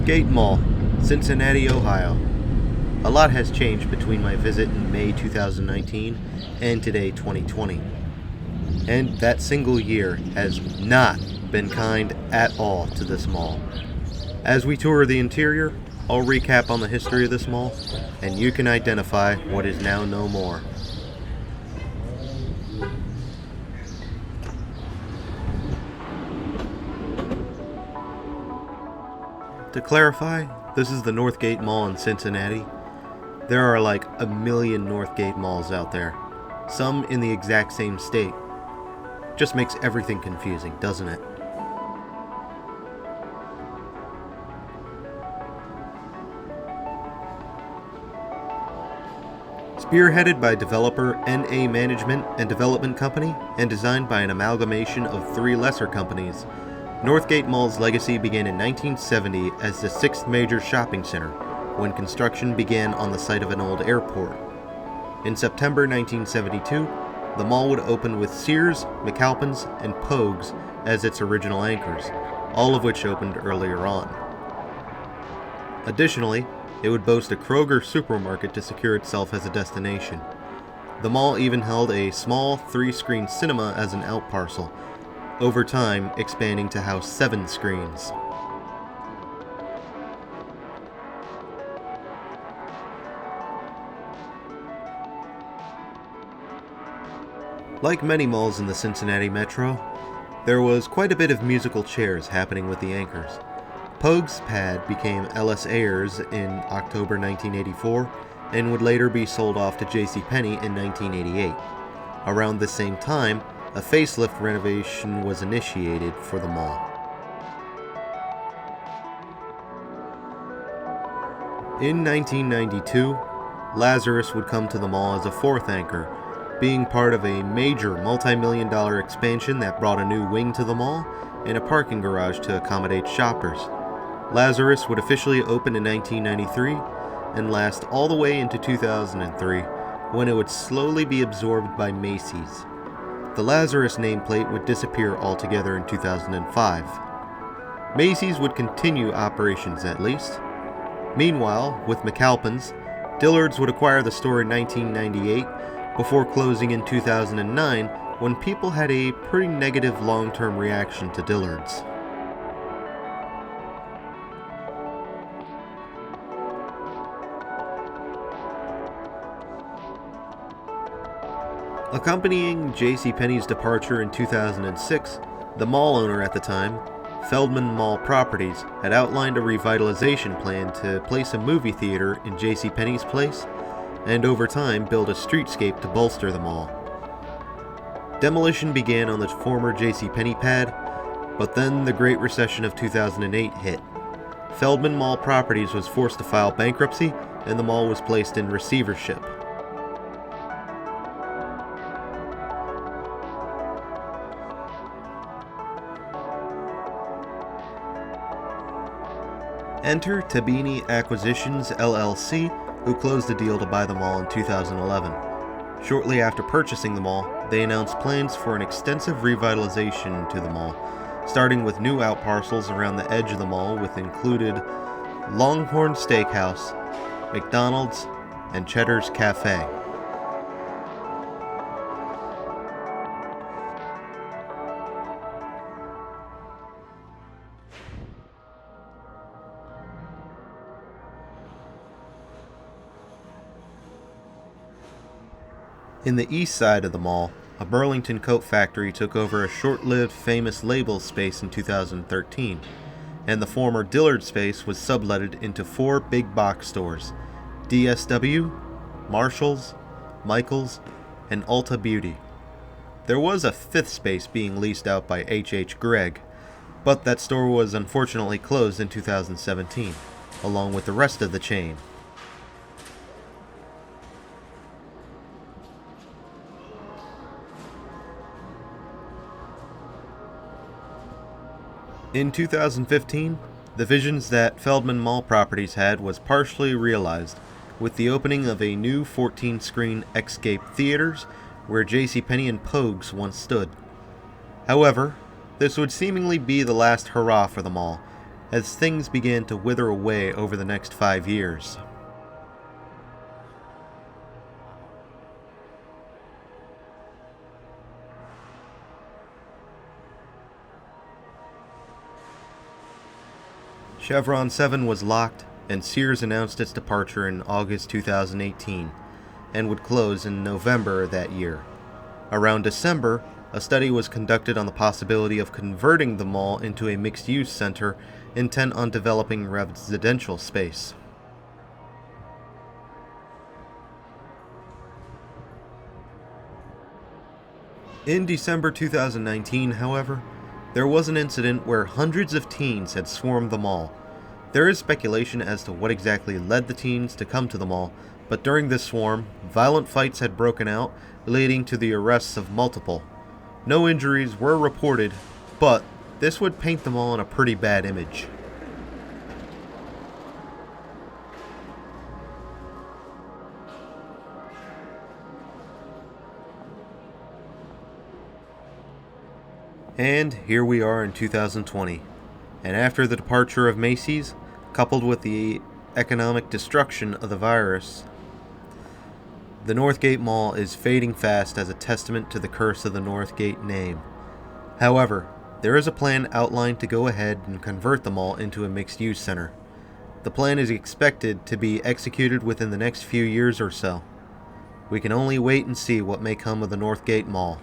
Northgate Mall, Cincinnati, Ohio. A lot has changed between my visit in May 2019 and today 2020. And that single year has not been kind at all to this mall. As we tour the interior, I'll recap on the history of this mall, and you can identify what is now no more. To clarify, this is the Northgate Mall in Cincinnati. There are like a million Northgate malls out there, some in the exact same state. Just makes everything confusing, doesn't it? Spearheaded by developer NA Management and Development Company and designed by an amalgamation of three lesser companies, Northgate Mall's legacy began in 1970 as the sixth major shopping center, when construction began on the site of an old airport. In September 1972, the mall would open with Sears, McAlpin's, and Pogues as its original anchors, all of which opened earlier on. Additionally, it would boast a Kroger supermarket to secure itself as a destination. The mall even held a small 3-screen cinema as an outparcel, over time expanding to house 7 screens. Like many malls in the Cincinnati metro, there was quite a bit of musical chairs happening with the anchors. Pogue's pad became Ellis Ayers in October 1984 and would later be sold off to JCPenney in 1988. Around the same time, a facelift renovation was initiated for the mall. In 1992, Lazarus would come to the mall as a fourth anchor, being part of a major multi-million-dollar expansion that brought a new wing to the mall and a parking garage to accommodate shoppers. Lazarus would officially open in 1993 and last all the way into 2003, when it would slowly be absorbed by Macy's. The Lazarus nameplate would disappear altogether in 2005. Macy's would continue operations at least. Meanwhile, with McAlpin's, Dillard's would acquire the store in 1998 before closing in 2009 when people had a pretty negative long-term reaction to Dillard's. Accompanying JCPenney's departure in 2006, the mall owner at the time, Feldman Mall Properties, had outlined a revitalization plan to place a movie theater in JCPenney's place and over time build a streetscape to bolster the mall. Demolition began on the former JCPenney pad, but then the Great Recession of 2008 hit. Feldman Mall Properties was forced to file bankruptcy and the mall was placed in receivership. Enter Tabini Acquisitions LLC, who closed the deal to buy the mall in 2011. Shortly after purchasing the mall, they announced plans for an extensive revitalization to the mall, starting with new outparcels around the edge of the mall with included Longhorn Steakhouse, McDonald's, and Cheddar's Cafe. In the east side of the mall, a Burlington coat factory took over a short-lived Famous Labels space in 2013, and the former Dillard space was subletted into 4 big box stores: DSW, Marshalls, Michaels, and Ulta Beauty. There was a 5th space being leased out by H.H. Gregg, but that store was unfortunately closed in 2017, along with the rest of the chain. In 2015, the visions that Feldman Mall Properties had was partially realized, with the opening of a new 14-screen Xscape Theaters where JCPenney and Pogues once stood. However, this would seemingly be the last hurrah for the mall, as things began to wither away over the next 5 years. Chevron 7 was locked, and Sears announced its departure in August 2018, and would close in November that year. Around December, a study was conducted on the possibility of converting the mall into a mixed-use center intent on developing residential space. In December 2019, however, there was an incident where hundreds of teens had swarmed the mall. There is speculation as to what exactly led the teens to come to the mall, but during this swarm, violent fights had broken out, leading to the arrests of multiple. No injuries were reported, but this would paint the mall in a pretty bad image. And here we are in 2020, and after the departure of Macy's, coupled with the economic destruction of the virus, the Northgate Mall is fading fast as a testament to the curse of the Northgate name. However, there is a plan outlined to go ahead and convert the mall into a mixed-use center. The plan is expected to be executed within the next few years or so. We can only wait and see what may come of the Northgate Mall.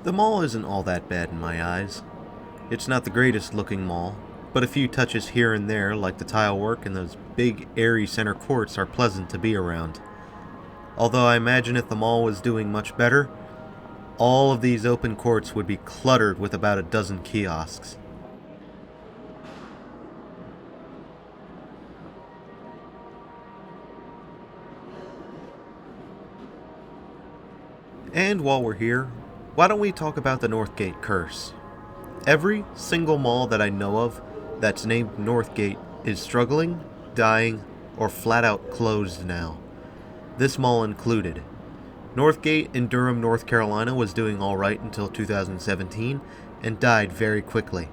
The mall isn't all that bad in my eyes. It's not the greatest looking mall, but a few touches here and there, like the tile work and those big airy center courts, are pleasant to be around. Although I imagine if the mall was doing much better, all of these open courts would be cluttered with about a dozen kiosks. And while we're here, why don't we talk about the Northgate curse? Every single mall that I know of that's named Northgate is struggling, dying, or flat out closed now. This mall included. Northgate in Durham, North Carolina was doing alright until 2017 and died very quickly.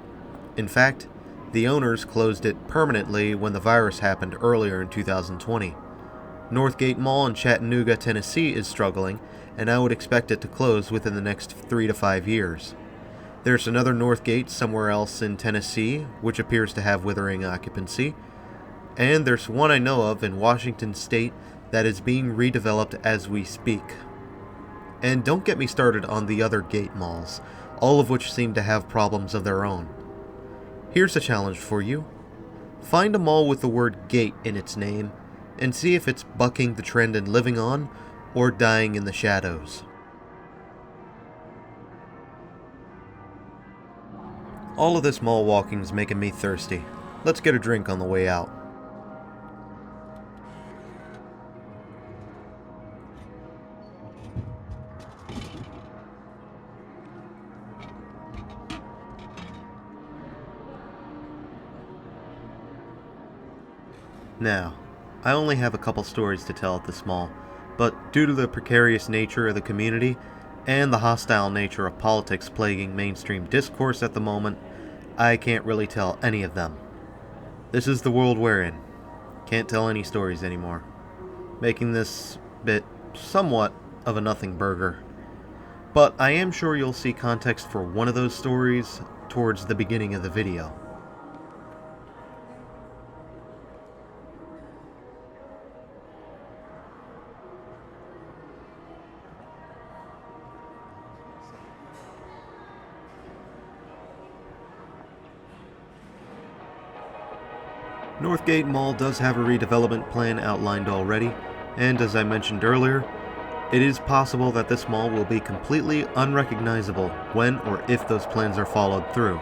In fact, the owners closed it permanently when the virus happened earlier in 2020. Northgate Mall in Chattanooga, Tennessee is struggling, and I would expect it to close within the next 3 to 5 years. There's another Northgate somewhere else in Tennessee, which appears to have withering occupancy, and there's one I know of in Washington State that is being redeveloped as we speak. And don't get me started on the other gate malls, all of which seem to have problems of their own. Here's a challenge for you. Find a mall with the word gate in its name, and see if it's bucking the trend and living on, or dying in the shadows. All of this mall walking's making me thirsty. Let's get a drink on the way out. Now, I only have a couple stories to tell at this mall, but due to the precarious nature of the community and the hostile nature of politics plaguing mainstream discourse at the moment, I can't really tell any of them. This is the world we're in. Can't tell any stories anymore, making this bit somewhat of a nothing burger. But I am sure you'll see context for one of those stories towards the beginning of the video. Northgate Mall does have a redevelopment plan outlined already, and as I mentioned earlier, it is possible that this mall will be completely unrecognizable when or if those plans are followed through,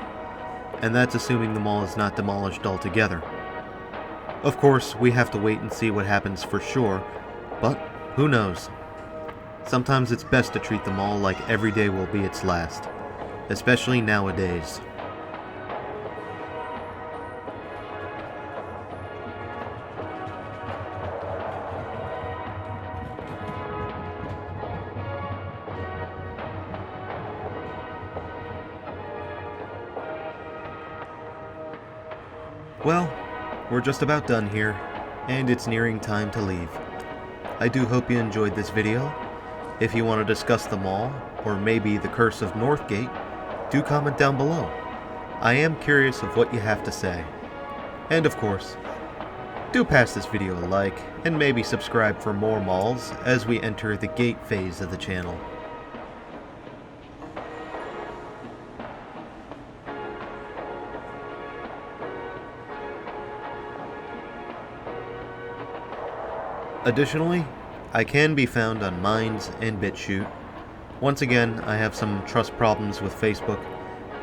and that's assuming the mall is not demolished altogether. Of course, we have to wait and see what happens for sure, but who knows? Sometimes it's best to treat the mall like every day will be its last, especially nowadays. Well, we're just about done here, and it's nearing time to leave. I do hope you enjoyed this video. If you want to discuss the mall, or maybe the curse of Northgate, do comment down below. I am curious of what you have to say. And of course, do pass this video a like, and maybe subscribe for more malls as we enter the gate phase of the channel. Additionally, I can be found on Minds and BitChute. Once again, I have some trust problems with Facebook,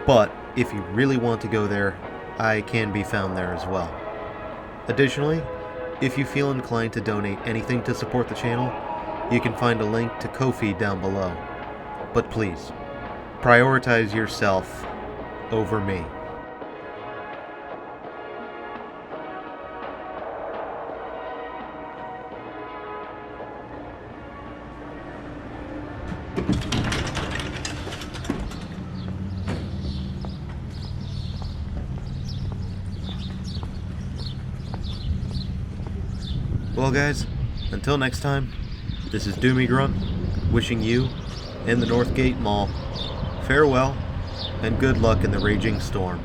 but if you really want to go there, I can be found there as well. Additionally, if you feel inclined to donate anything to support the channel, you can find a link to Ko-fi down below. But please, prioritize yourself over me. Well guys, until next time, this is Doomie Grunt, wishing you and the Northgate Mall farewell and good luck in the raging storm.